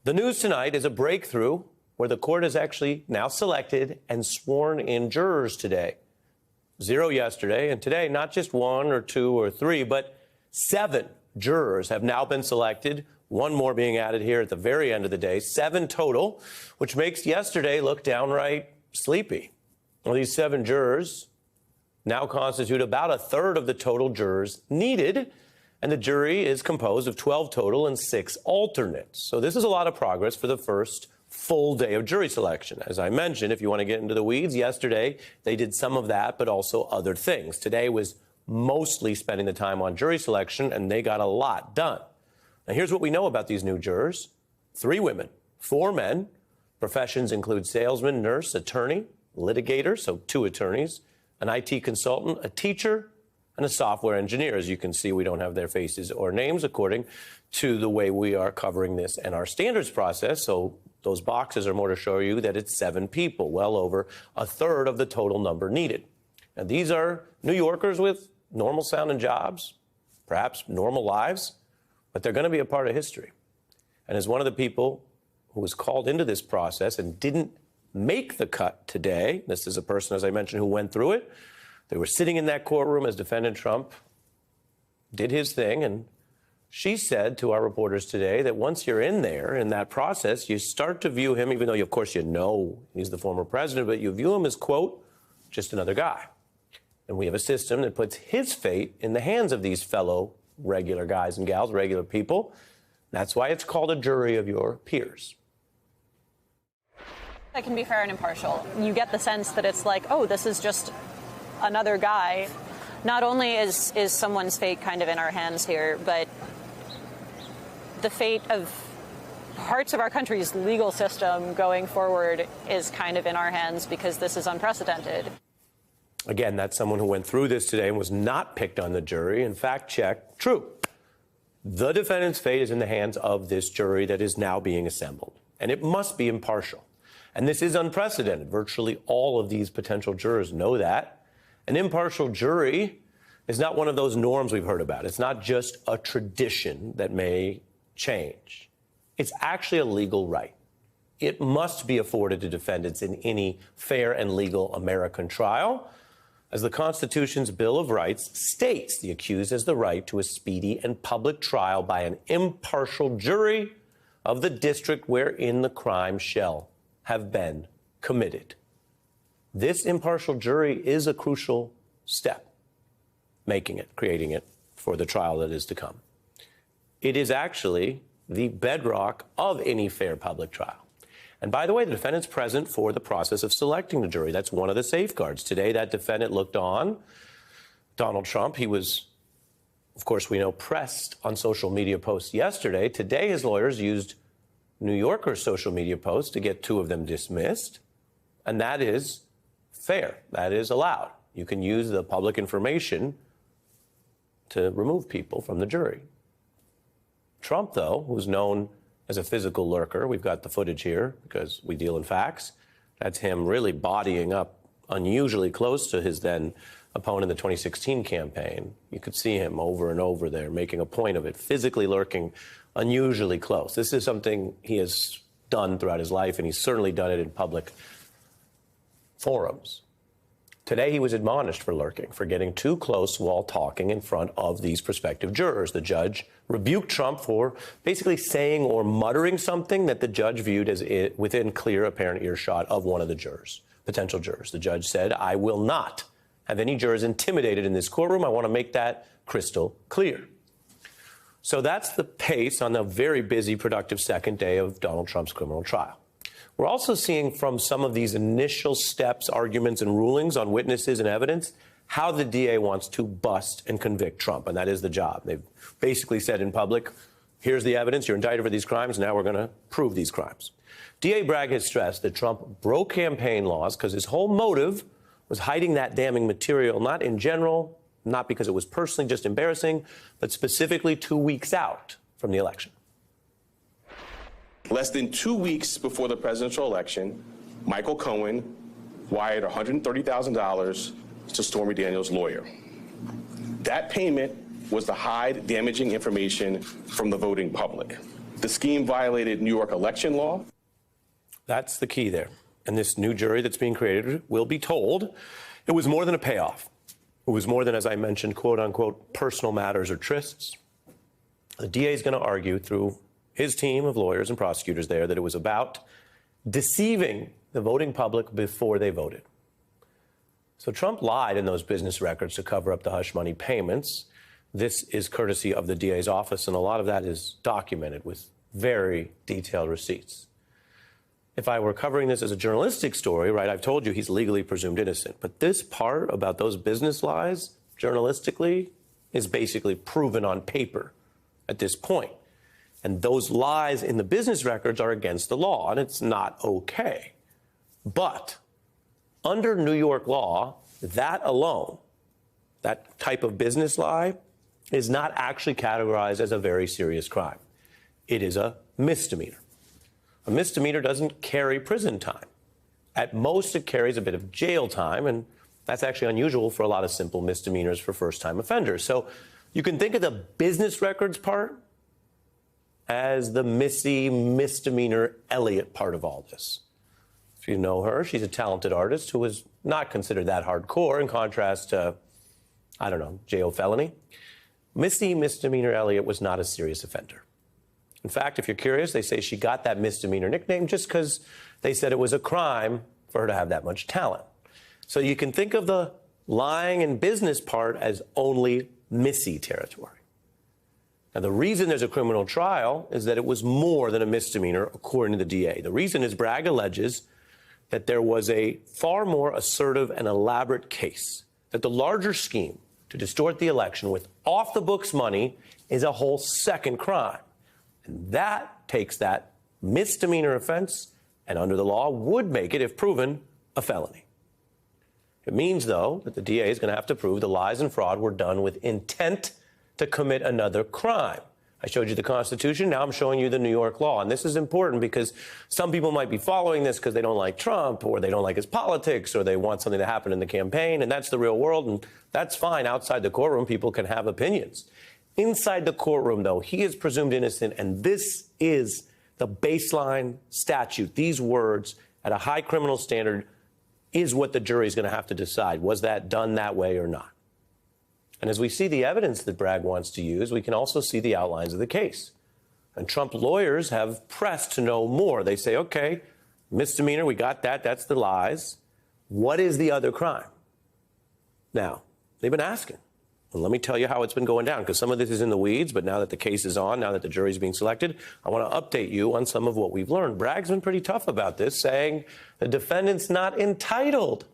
The news tonight is a breakthrough where the court has actually now selected and sworn in jurors today. 0 yesterday, and today, not just 1 or 2 or 3, but 7 jurors have now been selected. 1 more being added here at the very end of the day. 7 total, which makes yesterday look downright sleepy. Well, these 7 jurors now constitute about a third of the total jurors needed, and the jury is composed of 12 total and 6 alternates. So this is a lot of progress for the first full day of jury selection. As I mentioned, if you want to get into the weeds, yesterday they did some of that, but also other things. Today was mostly spending the time on jury selection, and they got a lot done. Now, here's what we know about these new jurors. 3 women, 4 men. Professions include salesman, nurse, attorney, litigator, so 2 attorneys, an IT consultant, a teacher, and a software engineer. As you can see, we don't have their faces or names according to the way we are covering this and our standards process. So those boxes are more to show you that it's 7 people, well over a third of the total number needed. And these are New Yorkers with normal sounding jobs, perhaps normal lives, but they're going to be a part of history. And as one of the people who was called into this process and didn't make the cut today, this is a person, as I mentioned, who went through it. They were sitting in that courtroom as defendant Trump did his thing, and she said to our reporters today that once you're in there, in that process, you start to view him, even though, of course, you know he's the former president, but you view him as, quote, just another guy. And we have a system that puts his fate in the hands of these fellow regular guys and gals, regular people. That's why it's called a jury of your peers. That can be fair and impartial. You get the sense that it's like, oh, this is just another guy. Not only is someone's fate kind of in our hands here, but the fate of parts of our country's legal system going forward is kind of in our hands because this is unprecedented. Again, that's someone who went through this today and was not picked on the jury. And fact check, true. The defendant's fate is in the hands of this jury that is now being assembled. And it must be impartial. And this is unprecedented. Virtually all of these potential jurors know that. An impartial jury is not one of those norms we've heard about. It's not just a tradition that may change. It's actually a legal right. It must be afforded to defendants in any fair and legal American trial. As the Constitution's Bill of Rights states, the accused has the right to a speedy and public trial by an impartial jury of the district wherein the crime shall have been committed. This impartial jury is a crucial step, making it, creating it for the trial that is to come. It is actually the bedrock of any fair public trial. And by the way, the defendant's present for the process of selecting the jury. That's one of the safeguards. Today, that defendant looked on Donald Trump. He was, of course, we know, pressed on social media posts yesterday. Today, his lawyers used New Yorker's social media posts to get 2 of them dismissed. And that is fair. That is allowed. You can use the public information to remove people from the jury. Trump, though, who's known as a physical lurker, we've got the footage here because we deal in facts. That's him really bodying up unusually close to his then opponent in the 2016 campaign. You could see him over and over there making a point of it, physically lurking unusually close. This is something he has done throughout his life, and he's certainly done it in public forums. Today, he was admonished for lurking, for getting too close while talking in front of these prospective jurors. The judge rebuked Trump for basically saying or muttering something that the judge viewed as within clear, apparent earshot of one of the jurors, potential jurors. The judge said, "I will not have any jurors intimidated in this courtroom. I want to make that crystal clear." So that's the pace on the very busy, productive second day of Donald Trump's criminal trial. We're also seeing from some of these initial steps, arguments, and rulings on witnesses and evidence, how the DA wants to bust and convict Trump, and that is the job. They've basically said in public, here's the evidence, you're indicted for these crimes, now we're going to prove these crimes. DA Bragg has stressed that Trump broke campaign laws because his whole motive was hiding that damning material, not in general, not because it was personally just embarrassing, but specifically 2 weeks out from the election. Less than 2 weeks before the presidential election, Michael Cohen wired $130,000 to Stormy Daniels' lawyer. That payment was to hide damaging information from the voting public. The scheme violated New York election law. That's the key there. And this new jury that's being created will be told it was more than a payoff. It was more than, as I mentioned, quote unquote, personal matters or trysts. The DA is going to argue through his team of lawyers and prosecutors there that it was about deceiving the voting public before they voted. So Trump lied in those business records to cover up the hush money payments. This is courtesy of the DA's office, and a lot of that is documented with very detailed receipts. If I were covering this as a journalistic story, right, I've told you he's legally presumed innocent. But this part about those business lies, journalistically, is basically proven on paper at this point. And those lies in the business records are against the law, and it's not okay. But under New York law, that alone, that type of business lie, is not actually categorized as a very serious crime. It is a misdemeanor. A misdemeanor doesn't carry prison time. At most, it carries a bit of jail time, and that's actually unusual for a lot of simple misdemeanors for first-time offenders. So you can think of the business records part as the Missy misdemeanor Elliott part of all this. If you know her, she's a talented artist who was not considered that hardcore in contrast to, I don't know, jail felony. Missy misdemeanor Elliott was not a serious offender. In fact, if you're curious, they say she got that misdemeanor nickname just because they said it was a crime for her to have that much talent. So you can think of the lying and business part as only Missy territory. Now, the reason there's a criminal trial is that it was more than a misdemeanor, according to the DA. The reason is Bragg alleges that there was a far more assertive and elaborate case, that the larger scheme to distort the election with off-the-books money is a whole second crime. And that takes that misdemeanor offense and under the law would make it, if proven, a felony. It means, though, that the DA is going to have to prove the lies and fraud were done with intent to commit another crime. I showed you the Constitution. Now I'm showing you the New York law. And this is important because some people might be following this because they don't like Trump or they don't like his politics or they want something to happen in the campaign. And that's the real world. And that's fine. Outside the courtroom, people can have opinions. Inside the courtroom, though, he is presumed innocent, and this is the baseline statute. These words, at a high criminal standard, is what the jury is going to have to decide. Was that done that way or not? And as we see the evidence that Bragg wants to use, we can also see the outlines of the case. And Trump lawyers have pressed to know more. They say, okay, misdemeanor, we got that. That's the lies. What is the other crime? Now, they've been asking. And let me tell you how it's been going down, because some of this is in the weeds, but now that the case is on, now that the jury's being selected, I want to update you on some of what we've learned. Bragg's been pretty tough about this, saying the defendant's not entitled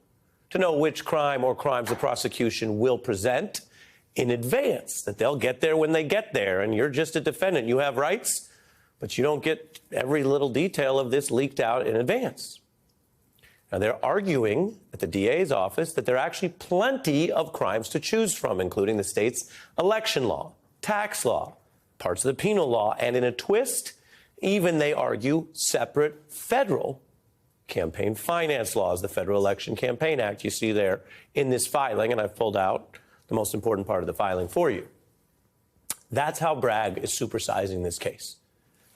to know which crime or crimes the prosecution will present in advance, that they'll get there when they get there, and you're just a defendant. You have rights, but you don't get every little detail of this leaked out in advance. Now, they're arguing at the DA's office that there are actually plenty of crimes to choose from, including the state's election law, tax law, parts of the penal law, and in a twist, even they argue separate federal campaign finance laws, the Federal Election Campaign Act you see there in this filing, and I've pulled out the most important part of the filing for you. That's how Bragg is supersizing this case.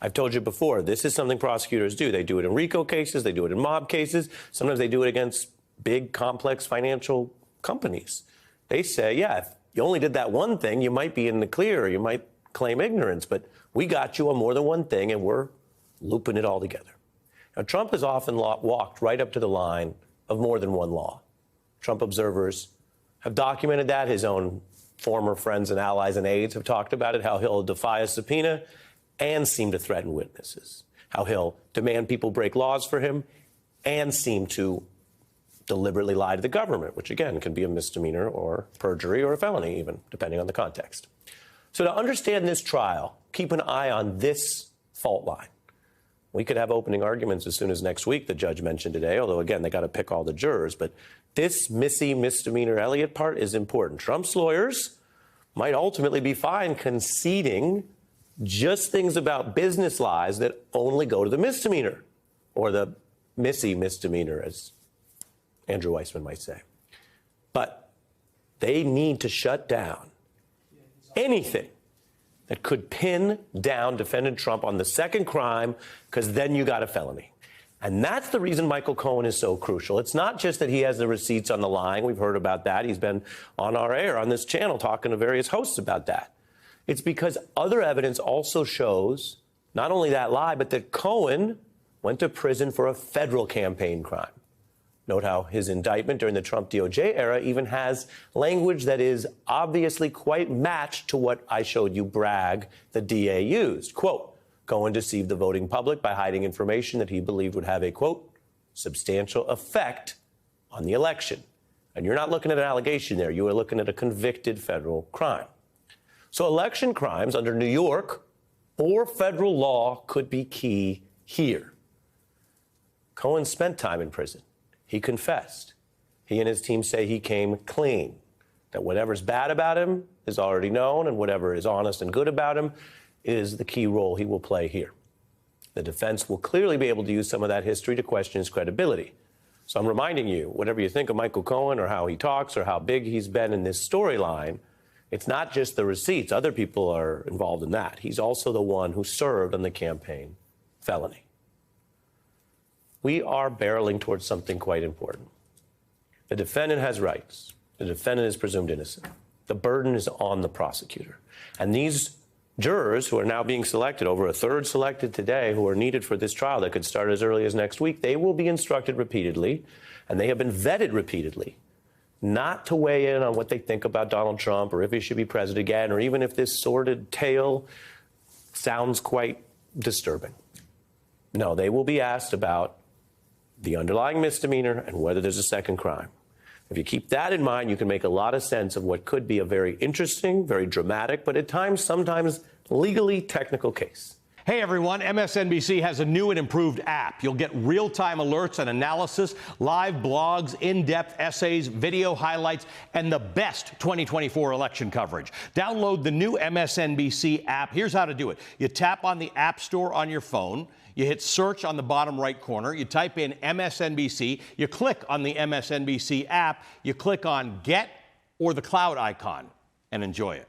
I've told you before, this is something prosecutors do. They do it in RICO cases. They do it in mob cases. Sometimes they do it against big, complex financial companies. They say, yeah, if you only did that one thing, you might be in the clear. Or you might claim ignorance. But we got you on more than one thing, and we're looping it all together. Now, Trump has often walked right up to the line of more than one law. Trump observers have documented that. His own former friends and allies and aides have talked about it, how he'll defy a subpoena and seem to threaten witnesses, how he'll demand people break laws for him and seem to deliberately lie to the government, which, again, can be a misdemeanor or perjury or a felony, even, depending on the context. So to understand this trial, keep an eye on this fault line. We could have opening arguments as soon as next week, the judge mentioned today, although, again, they got to pick all the jurors. But this Missy misdemeanor Elliott part is important. Trump's lawyers might ultimately be fine conceding just things about business lies that only go to the misdemeanor, or the Missy misdemeanor, as Andrew Weissman might say. But they need to shut down anything that could pin down defendant Trump on the second crime, because then you got a felony. And that's the reason Michael Cohen is so crucial. It's not just that he has the receipts on the line. We've heard about that. He's been on our air on this channel talking to various hosts about that. It's because other evidence also shows not only that lie, but that Cohen went to prison for a federal campaign crime. Note how his indictment during the Trump DOJ era even has language that is obviously quite matched to what I showed you Bragg, the DA, used. Quote, Cohen deceived the voting public by hiding information that he believed would have a, quote, substantial effect on the election. And you're not looking at an allegation there. You are looking at a convicted federal crime. So election crimes under New York or federal law could be key here. Cohen spent time in prison. He confessed. He and his team say he came clean, that whatever's bad about him is already known, and whatever is honest and good about him is the key role he will play here. The defense will clearly be able to use some of that history to question his credibility. So I'm reminding you, whatever you think of Michael Cohen or how he talks or how big he's been in this storyline, it's not just the receipts. Other people are involved in that. He's also the one who served on the campaign felony. We are barreling towards something quite important. The defendant has rights. The defendant is presumed innocent. The burden is on the prosecutor. And these jurors who are now being selected, over a third selected today, who are needed for this trial that could start as early as next week, they will be instructed repeatedly, and they have been vetted repeatedly, not to weigh in on what they think about Donald Trump or if he should be president again, or even if this sordid tale sounds quite disturbing. No, they will be asked about the underlying misdemeanor and whether there's a second crime. If you keep that in mind, you can make a lot of sense of what could be a very interesting, very dramatic, but at times, sometimes legally technical case. Hey everyone, MSNBC has a new and improved app. You'll get real-time alerts and analysis, live blogs, in-depth essays, video highlights, and the best 2024 election coverage. Download the new MSNBC app. Here's how to do it. You tap on the App Store on your phone. You hit search on the bottom right corner. You type in MSNBC. You click on the MSNBC app. You click on Get or the cloud icon and enjoy it.